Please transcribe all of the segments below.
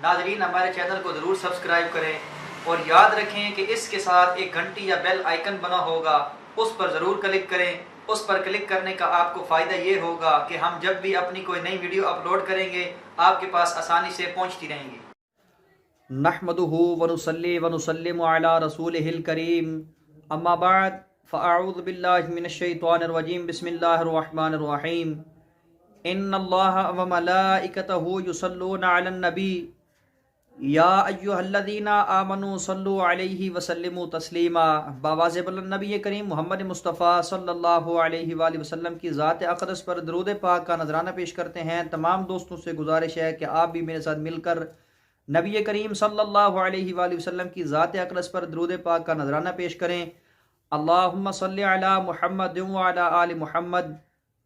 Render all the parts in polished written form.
ناظرین ہمارے چینل کو ضرور سبسکرائب کریں اور یاد رکھیں کہ اس کے ساتھ ایک گھنٹی یا بیل آئیکن بنا ہوگا، اس پر ضرور کلک کریں۔ اس پر کلک کرنے کا آپ کو فائدہ یہ ہوگا کہ ہم جب بھی اپنی کوئی نئی ویڈیو اپلوڈ کریں گے آپ کے پاس آسانی سے پہنچتی رہیں گی۔ نحمدہ ونصلی ونسلم علی رسولہ الکریم، اما بعد فاعوذ باللہ من الشیطان الرجیم، بسم اللہ الرحمن الرحیم۔ ان اللہ وملائکتہ یصلون علی النبی یا ایھا الذین آمنوا صلوا علیہ وسلموا تسلیما۔ باواضح بلند نبی کریم محمد مصطفیٰ صلی اللہ علیہ وآلہ وسلم کی ذات اقدس پر درود پاک کا نذرانہ پیش کرتے ہیں۔ تمام دوستوں سے گزارش ہے کہ آپ بھی میرے ساتھ مل کر نبی کریم صلی اللہ علیہ وآلہ وسلم کی ذات اقدس پر درود پاک کا نذرانہ پیش کریں۔ اللہم صلی علی محمد وعلی آل محمد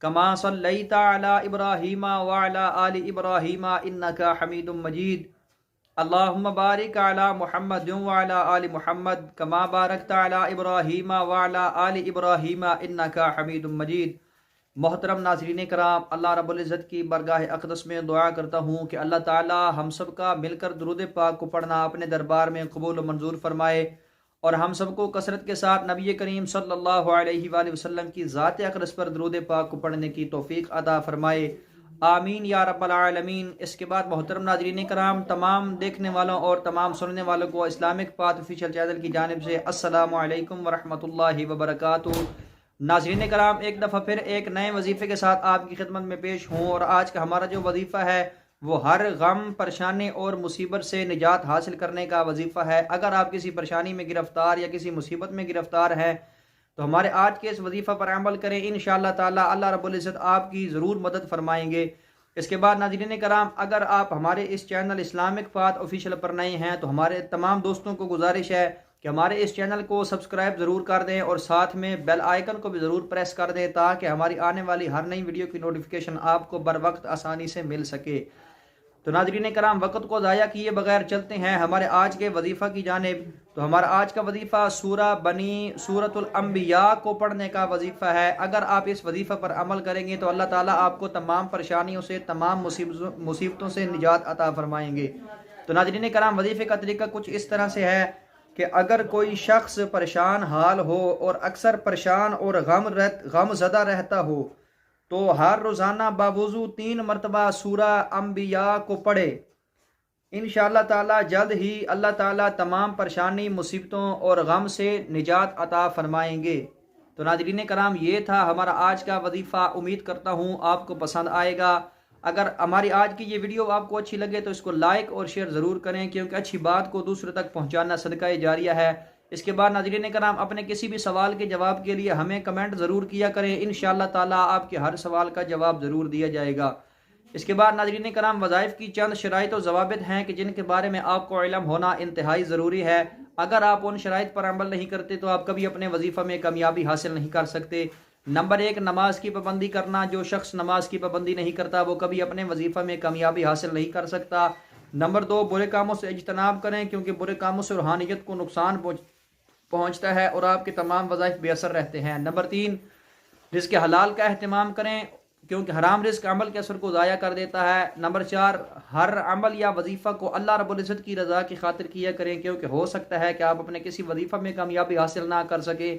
کما صلیت علی ابراہیم وعلی آل ابراہیم انک حمید مجید۔ اللہم بارک علی محمد وعلی آل محمد کما بارکت علی ابراہیم وعلی آل ابراہیم انک حمید مجید۔ محترم ناظرین کرام، اللہ رب العزت کی برگاہ اقدس میں دعا کرتا ہوں کہ اللہ تعالی ہم سب کا مل کر درود پاک کو پڑھنا اپنے دربار میں قبول و منظور فرمائے اور ہم سب کو کثرت کے ساتھ نبی کریم صلی اللہ علیہ وآلہ وسلم کی ذات اقدس پر درود پاک کو پڑھنے کی توفیق عطا فرمائے، آمین یا رب العالمین۔ اس کے بعد محترم ناظرین کرام، تمام دیکھنے والوں اور تمام سننے والوں کو اسلامک پاتھ آفیشیل چینل کی جانب سے السلام علیکم ورحمۃ اللہ وبرکاتہ۔ ناظرین کرام، ایک دفعہ پھر ایک نئے وظیفے کے ساتھ آپ کی خدمت میں پیش ہوں، اور آج کا ہمارا جو وظیفہ ہے وہ ہر غم، پریشانی اور مصیبت سے نجات حاصل کرنے کا وظیفہ ہے۔ اگر آپ کسی پریشانی میں گرفتار یا کسی مصیبت میں گرفتار ہیں تو ہمارے آج کے اس وظیفہ پر عمل کریں، انشاءاللہ تعالی اللہ رب العزت آپ کی ضرور مدد فرمائیں گے۔ اس کے بعد ناظرین کرام، اگر آپ ہمارے اس چینل اسلامک پاتھ آفیشیل پر نئے ہیں تو ہمارے تمام دوستوں کو گزارش ہے کہ ہمارے اس چینل کو سبسکرائب ضرور کر دیں اور ساتھ میں بیل آئیکن کو بھی ضرور پریس کر دیں تاکہ ہماری آنے والی ہر نئی ویڈیو کی نوٹیفیکیشن آپ کو بر وقت آسانی سے مل سکے۔ تو ناظرین کرام، وقت کو ضائع کیے بغیر چلتے ہیں ہمارے آج کے وظیفہ کی جانب۔ تو ہمارا آج کا وظیفہ سورۃ الانبیاء کو پڑھنے کا وظیفہ ہے۔ اگر آپ اس وظیفہ پر عمل کریں گے تو اللہ تعالیٰ آپ کو تمام پریشانیوں سے، تمام مصیبتوں سے نجات عطا فرمائیں گے۔ تو ناظرین کرام، وظیفے کا طریقہ کچھ اس طرح سے ہے کہ اگر کوئی شخص پریشان حال ہو اور اکثر پریشان اور غم زدہ رہتا ہو تو ہر روزانہ باوضو 3 مرتبہ سورہ انبیاء کو پڑھے، انشاءاللہ تعالی جلد ہی اللہ تعالی تمام پریشانی، مصیبتوں اور غم سے نجات عطا فرمائیں گے۔ تو ناظرین کرام، یہ تھا ہمارا آج کا وظیفہ۔ امید کرتا ہوں آپ کو پسند آئے گا۔ اگر ہماری آج کی یہ ویڈیو آپ کو اچھی لگے تو اس کو لائک اور شیئر ضرور کریں، کیونکہ اچھی بات کو دوسرے تک پہنچانا صدقہ جاریہ ہے۔ اس کے بعد ناظرین کرام، اپنے کسی بھی سوال کے جواب کے لیے ہمیں کمنٹ ضرور کیا کریں، انشاءاللہ تعالی آپ کے ہر سوال کا جواب ضرور دیا جائے گا۔ اس کے بعد ناظرین کرام، وظائف کی چند شرائط و ضوابط ہیں کہ جن کے بارے میں آپ کو علم ہونا انتہائی ضروری ہے۔ اگر آپ ان شرائط پر عمل نہیں کرتے تو آپ کبھی اپنے وظیفہ میں کامیابی حاصل نہیں کر سکتے۔ نمبر 1، نماز کی پابندی کرنا۔ جو شخص نماز کی پابندی نہیں کرتا وہ کبھی اپنے وظیفہ میں کامیابی حاصل نہیں کر سکتا۔ نمبر 2، برے کاموں سے اجتناب کریں، کیونکہ برے کاموں سے روحانیت کو نقصان پہنچتا ہے اور آپ کے تمام وظائف بے اثر رہتے ہیں۔ نمبر 3، رزق حلال کا اہتمام کریں، کیونکہ حرام رزق عمل کے اثر کو ضائع کر دیتا ہے۔ نمبر 4، ہر عمل یا وظیفہ کو اللہ رب العزت کی رضا کی خاطر کیا کریں، کیونکہ ہو سکتا ہے کہ آپ اپنے کسی وظیفہ میں کامیابی حاصل نہ کر سکے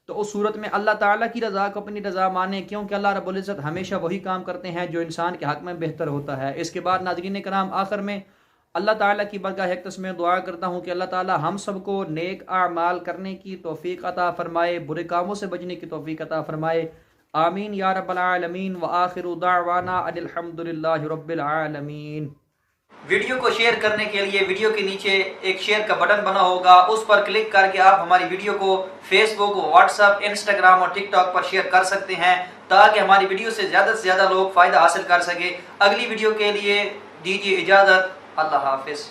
تو اس صورت میں اللہ تعالیٰ کی رضا کو اپنی رضا مانیں، کیونکہ اللہ رب العزت ہمیشہ وہی کام کرتے ہیں جو انسان کے حق میں بہتر ہوتا ہے۔ اس کے بعد ناظرین کرام، آخر میں اللہ تعالیٰ کی برگاہ اقدس میں دعا کرتا ہوں کہ اللہ تعالیٰ ہم سب کو نیک اعمال کرنے کی توفیق عطا فرمائے، برے کاموں سے بچنے کی توفیق عطا فرمائے، آمین یا رب العالمین۔ وآخر دعوانا ان الحمدللہ رب العالمین۔ ویڈیو کو شیئر کرنے کے لیے ویڈیو کے نیچے ایک شیئر کا بٹن بنا ہوگا، اس پر کلک کر کے آپ ہماری ویڈیو کو فیس بک، واٹس ایپ، انسٹاگرام اور ٹک ٹاک پر شیئر کر سکتے ہیں تاکہ ہماری ویڈیو سے زیادہ لوگ فائدہ حاصل کر سکے۔ اگلی ویڈیو کے لیے دیجیے اجازت، اللہ حافظ۔